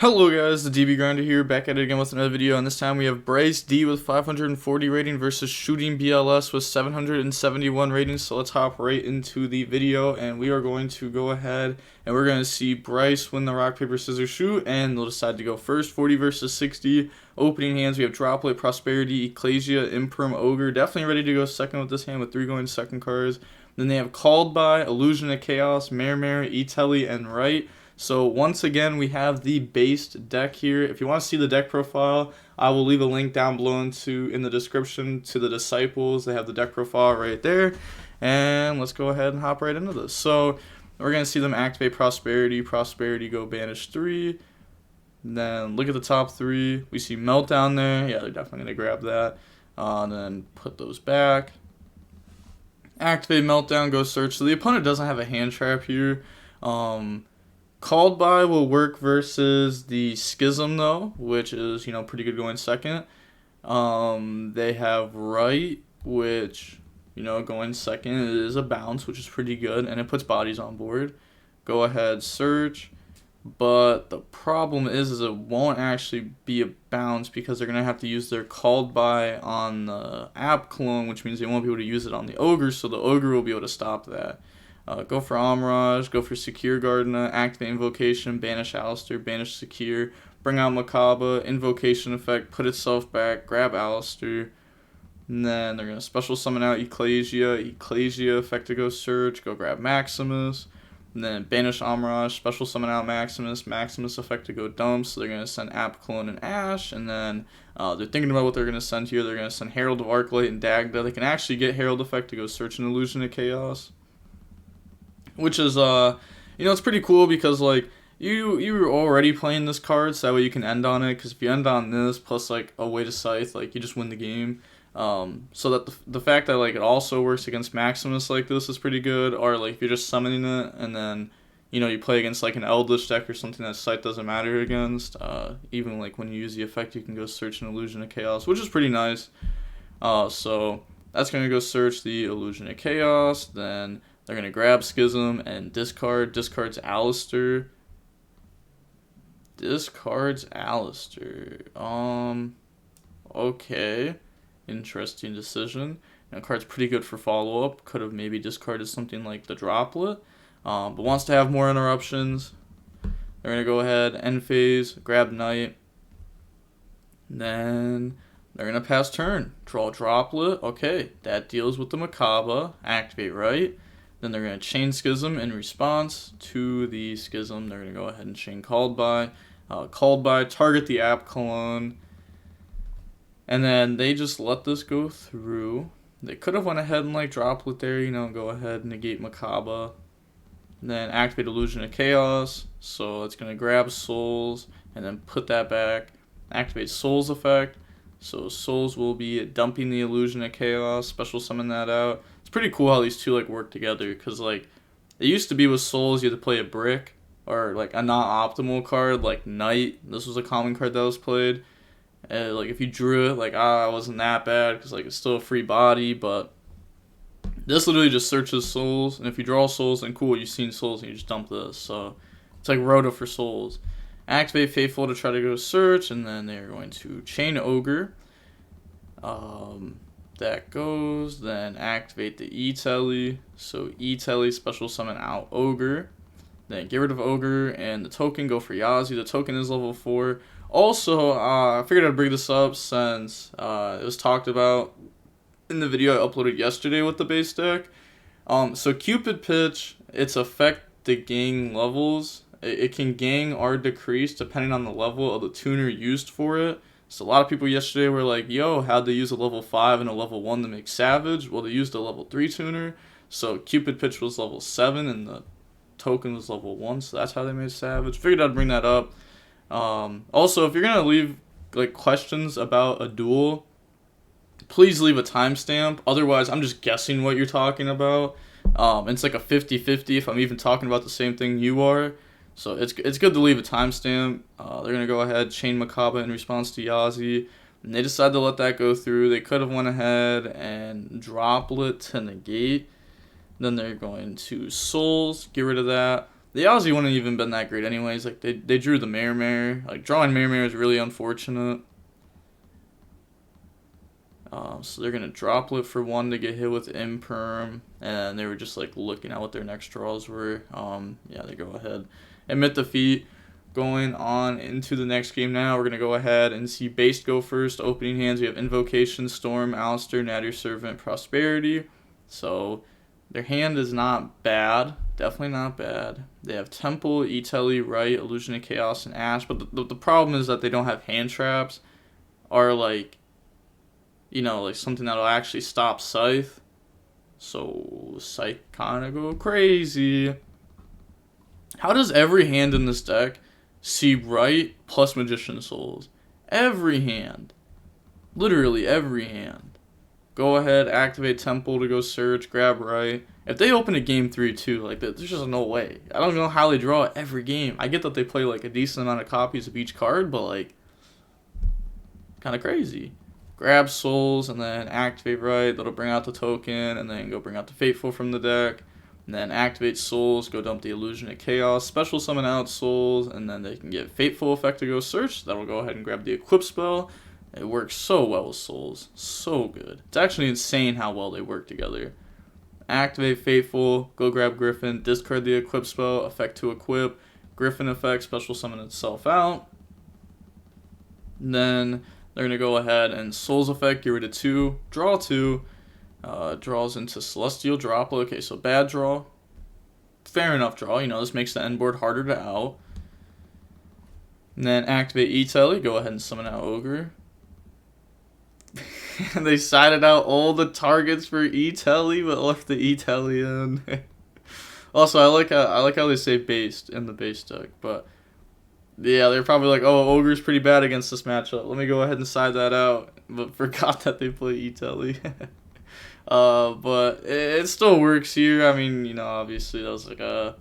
Hello guys, the DB Grinder here, back at it again with another video, and this time we have Bryce D with 540 rating versus Shooting BLS with 771 ratings. So let's hop right into the video, and we are going to go ahead and we're going to see Bryce win the rock, paper, scissors, shoot, and they'll decide to go first. 40 versus 60. Opening hands, we have Droplet, Prosperity, Ecclesia, Imperm, Ogre. Definitely ready to go second with this hand with 3 going second cards. Then they have Called By, Illusion of Chaos, Mare, E-Telly, and Right. So once again, we have the based deck here. If you want to see the deck profile, I will leave a link down below in the description to the Disciples. They have the deck profile right there. And let's go ahead and hop right into this. So we're going to see them activate Prosperity. Prosperity go banish 3. Then look at the top 3. We see Meltdown there. Yeah, they're definitely going to grab that. And then put those back. Activate Meltdown, go search. So the opponent doesn't have a hand trap here. Called By will work versus the Schism though, which is, pretty good going second. They have Right, which, going second is a bounce, which is pretty good, and it puts bodies on board. Go ahead, search. But the problem is it won't actually be a bounce because they're going to have to use their Called By on the app clone, which means they won't be able to use it on the Ogre, so the Ogre will be able to stop that. Go for Amirage, go for Secure Gardena, activate Invocation, banish Alistair, banish Secure, bring out Makaba, Invocation effect, put itself back, grab Alistair, and then they're going to special summon out Ecclesia effect to go search, go grab Maximus, and then banish Amirage, special summon out Maximus effect to go dump, so they're going to send App Clone and Ash, and then they're thinking about what they're going to send here. They're going to send Herald of Arclight and Dagda. They can actually get Herald effect to go search an Illusion of Chaos, which is, it's pretty cool because, you were already playing this card, so that way you can end on it, because if you end on this, plus, a way to Scythe, you just win the game. So that the fact that, it also works against Maximus like this is pretty good, or, if you're just summoning it, and then, you play against, an Eldritch deck or something that Scythe doesn't matter against, even, when you use the effect, you can go search an Illusion of Chaos, which is pretty nice. So that's going to go search the Illusion of Chaos, then they're going to grab Schism and discards Alistair. Okay. Interesting decision. Card's pretty good for follow-up. Could have maybe discarded something like the Droplet. But wants to have more interruptions. They're going to go ahead, end phase, grab Knight. Then they're going to pass turn. Draw Droplet. Okay, that deals with the Makaba. Activate Right. Then they're going to chain Schism in response to the Schism. They're going to go ahead and chain Called By. Target the app clone. And then they just let this go through. They could have went ahead and Droplet there, go ahead and negate Makaba. Then activate Illusion of Chaos. So it's going to grab Souls and then put that back. Activate Souls effect. So Souls will be dumping the Illusion of Chaos, special summon that out. It's pretty cool how these two work together, because it used to be with Souls you had to play a brick or a not optimal card like Knight. This was a common card that was played. If you drew it, it wasn't that bad because it's still a free body, but this literally just searches Souls, and if you draw Souls, then cool, you've seen Souls and you just dump this. So it's like Rhoda for Souls. Activate Faithful to try to go search, and then they're going to chain Ogre. That goes, then activate the E-Telly. So E-Telly, special summon out Ogre. Then get rid of Ogre, and the token, go for Yazi. The token is level 4. Also, I figured I'd bring this up since it was talked about in the video I uploaded yesterday with the base deck. So Cupid Pitch, its effect to gang levels. It can gang or decrease depending on the level of the tuner used for it. So a lot of people yesterday were like, yo, how'd they use a level 5 and a level 1 to make Savage? Well, they used a level 3 tuner. So Cupid Pitch was level 7 and the token was level 1. So that's how they made Savage. Figured I'd bring that up. Also, if you're going to leave questions about a duel, please leave a timestamp. Otherwise, I'm just guessing what you're talking about. It's a 50-50 if I'm even talking about the same thing you are. So it's good to leave a timestamp. They're going to go ahead, chain Makaba in response to Yazi. And they decided to let that go through. They could have went ahead and Droplet to negate. Then they're going to Souls, get rid of that. The Aussie wouldn't have even been that great anyways. Like, they drew the Mare. Like, drawing Mare is really unfortunate. So they're going to Droplet for 1 to get hit with Imperm. And they were just, like, looking at what their next draws were. Yeah, they go ahead. Admit defeat. Going on into the next game now, we're going to go ahead and see Baxt go first. Opening hands, we have Invocation, Storm, Alistair, Nadir Servant, Prosperity. So their hand is not bad. Definitely not bad. They have Temple, Etelli, Right, Illusion of Chaos, and Ash. But the problem is that they don't have hand traps. Or, like, you know, like something that'll actually stop Scythe. So Scythe kind of go crazy. How does every hand in this deck see Right plus Magician Souls? Every hand. Literally every hand. Go ahead, activate Temple to go search, grab Right. If they open a game 3 too, like, there's just no way. I don't know how they draw it every game. I get that they play like a decent amount of copies of each card, but like, kind of crazy. Grab Souls and then activate Right. That'll bring out the token and then go bring out the Fateful from the deck. And then activate Souls, go dump the Illusion of Chaos, special summon out Souls, and then they can get Fateful effect to go search. That'll go ahead and grab the Equip spell. It works so well with Souls. So good. It's actually insane how well they work together. Activate Fateful, go grab Griffin, discard the Equip spell, effect to equip, Griffin effect, special summon itself out. And then they're going to go ahead and Souls effect, get rid of 2, draw 2. Draws into Celestial Droplet. Okay, so bad draw. Fair enough draw. You know, this makes the end board harder to out. And then activate Etelli. Go ahead and summon out Ogre. They sided out all the targets for Etelli, but left the Etelli in. Also, I like how they say Baxt in the Baxt deck, but yeah, they're probably like, oh, Ogre's pretty bad against this matchup. Let me go ahead and side that out. But forgot that they play Etelli. But it still works here. I mean, you know, obviously that was like a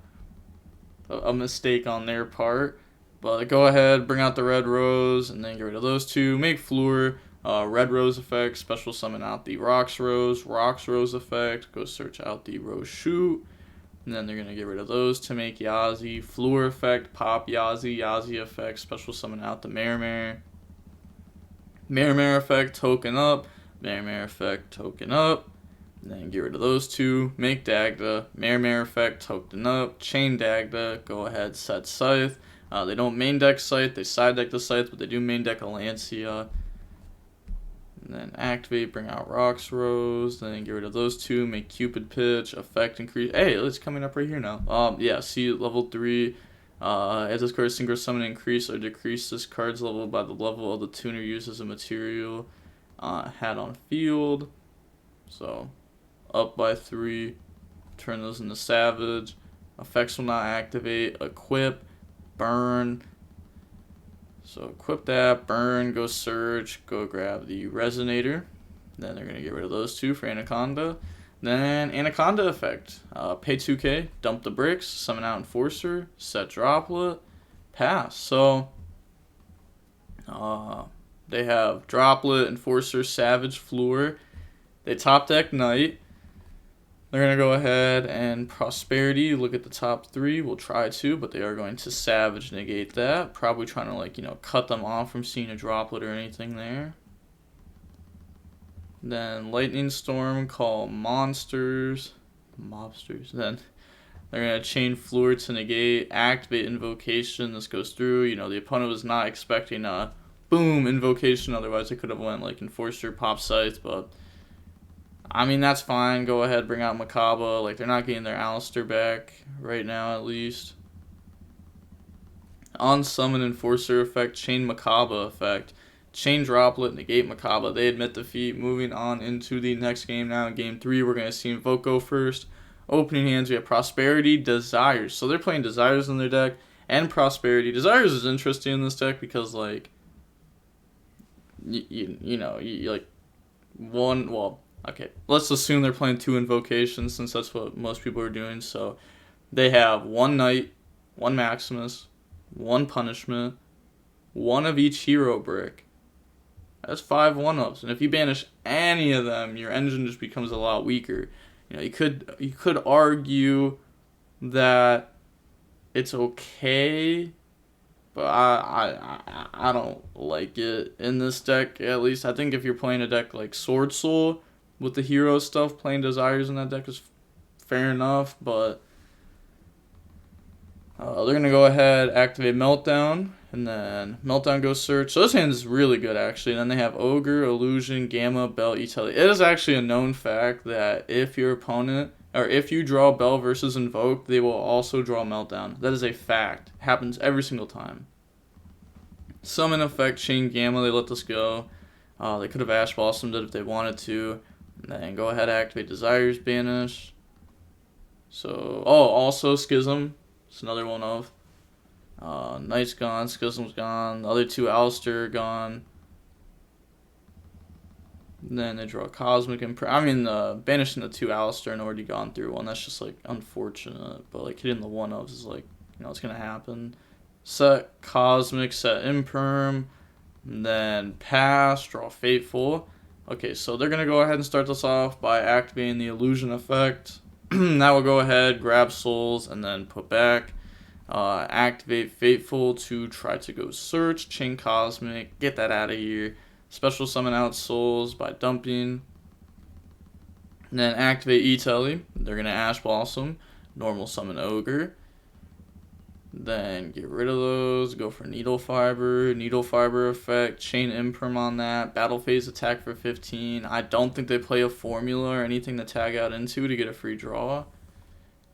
mistake on their part. But go ahead, bring out the Red Rose, and then get rid of those 2. Make Floor, Red Rose effect, special summon out the Rocks Rose effect, go search out the Rose Shoot. And then they're going to get rid of those to make Yazi. Floor effect, pop Yazi effect, special summon out the Mare. Mare effect, token up. Mare effect, token up. And then get rid of those 2. Make Dagda. Mare effect, token up. Chain Dagda. Go ahead, set Scythe. They don't main deck Scythe. They side deck the Scythe, but they do main deck Alancia. And then activate, bring out Rocks Rose. Then get rid of those 2. Make Cupid Pitch. Effect increase. Hey, it's coming up right here now. Yeah, see level 3. As this card synchro summon, increase or decrease this card's level by the level of the tuner used as a material had on field. So up by 3. Turn those into Savage. Effects will not activate. Equip. Burn. So equip that. Burn. Go search. Go grab the Resonator. Then they're going to get rid of those 2 for Anaconda. Then Anaconda effect. Pay 2k. Dump the bricks. Summon out Enforcer. Set Droplet. Pass. So they have Droplet, Enforcer, Savage, Floor. They top deck Knight. They're going to go ahead and Prosperity. Look at the top 3. We'll try to, but they are going to Savage negate that. Probably trying to, like, you know, cut them off from seeing a Droplet or anything there. Then Lightning Storm, call Mobsters. Then they're going to chain Floor to negate, activate Invocation. This goes through. You know, the opponent was not expecting a boom Invocation. Otherwise, they could have went like Enforcer, Pop Scythe. But, I mean, that's fine. Go ahead, bring out Makaba. Like, they're not getting their Alistair back right now, at least. On Summon Enforcer effect, chain Makaba effect. Chain Droplet, negate Makaba. They admit defeat. Moving on into the next game now. In game 3, we're going to see Invoke go first. Opening hands, we have Prosperity, Desires. So they're playing Desires in their deck and Prosperity. Desires is interesting in this deck because, like, you know, like, one, well, okay, let's assume they're playing 2 Invocations since that's what most people are doing. So they have 1 Knight, 1 Maximus, 1 Punishment, 1 of each hero brick. That's 5 1-ups, and if you banish any of them, your engine just becomes a lot weaker. You know, you could argue that it's okay, but I don't like it in this deck. At least I think if you're playing a deck like Sword Soul with the hero stuff, playing Desires in that deck is fair enough. But they're gonna go ahead, activate Meltdown, and then Meltdown goes search. So this hand is really good actually. And then they have Ogre, Illusion, Gamma, Bell, Etel. It is actually a known fact that if your opponent, or if you draw Bell versus Invoke, they will also draw Meltdown. That is a fact. It happens every single time. Summon effect, chain Gamma, they let this go. They could have Ash Blossomed it if they wanted to. And then go ahead, activate Desires, banish. So, also Schism. It's another one of. Knight's gone, Schism's gone, the other two Alistair are gone. And then they draw Cosmic Imprint. I mean, banishing the two Alistair and already gone through one. That's just like unfortunate. But like hitting the one ofs is like, it's gonna happen. Set Cosmic, set Imperm, and then pass, draw Fateful. Okay, so they're gonna go ahead and start this off by activating the Illusion effect. That will go ahead, grab souls, and then put back. Activate Fateful to try to go search, chain Cosmic, get that out of here. Special summon out souls by dumping. And then activate Etelly. They're going to Ash Blossom, normal summon Ogre. Then get rid of those, go for Needle Fiber effect, chain Imperm on that, battle phase attack for 15. I don't think they play a formula or anything to tag out into to get a free draw.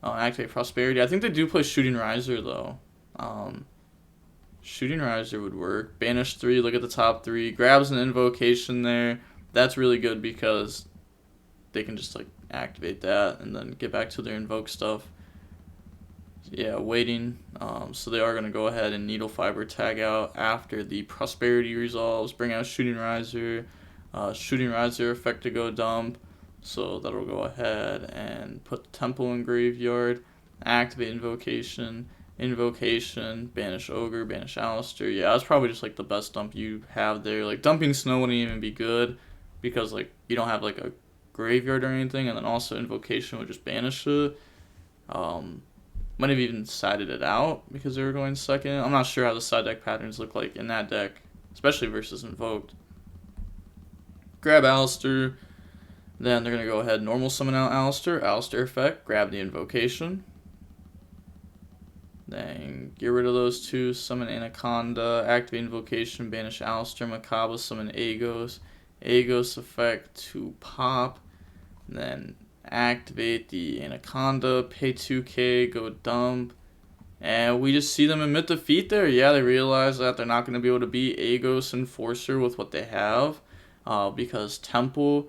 Activate Prosperity. I think they do play Shooting Riser though. Shooting Riser would work. Banish 3, look at the top 3. Grabs an Invocation there. That's really good because they can just like activate that and then get back to their Invoke stuff. Yeah, waiting. So they are going to go ahead and Needle Fiber tag out after the Prosperity resolves. Bring out Shooting Riser. Shooting Riser effect to go dump. So that'll go ahead and put the Temple in graveyard. Activate Invocation. Invocation. Banish Ogre. Banish Alistair. Yeah, that's probably just like the best dump you have there. Like dumping Snow wouldn't even be good because like you don't have like a graveyard or anything. And then also Invocation would just banish it. Might have even sided it out because they were going second. I'm not sure how the side deck patterns look like in that deck, especially versus Invoked. Grab Alistair. Then they're going to go ahead normal summon out Alistair. Alistair effect. Grab the Invocation. Then get rid of those two. Summon Anaconda. Activate Invocation. Banish Alistair. Macabre. Summon Agos. Agos effect to pop. Then activate the Anaconda, pay 2k, go dump, and we just see them admit defeat there. Yeah, they realize that they're not going to be able to beat Agos Enforcer with what they have, because Temple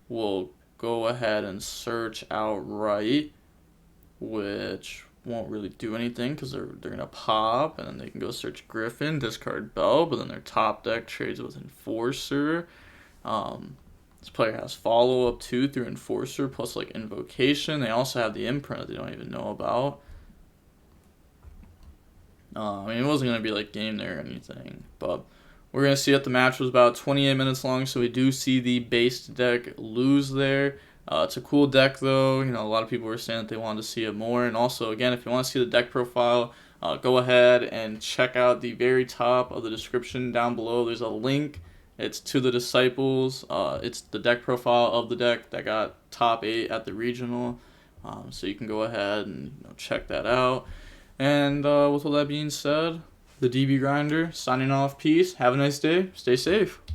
will go ahead and search outright, which won't really do anything because they're going to pop, and then they can go search Griffin, discard Bell, but then their top deck trades with Enforcer. This player has follow-up too through Enforcer plus like Invocation. They also have the Imprint that they don't even know about. I mean, it wasn't going to be like game there or anything. But we're going to see that the match was about 28 minutes long. So we do see the base deck lose there. It's a cool deck though. A lot of people were saying that they wanted to see it more. And also, again, if you want to see the deck profile, go ahead and check out the very top of the description down below. There's a link. It's to the Disciples. It's the deck profile of the deck that got top 8 at the regional. So you can go ahead and check that out. And with all that being said, the DB Grinder signing off. Peace. Have a nice day. Stay safe.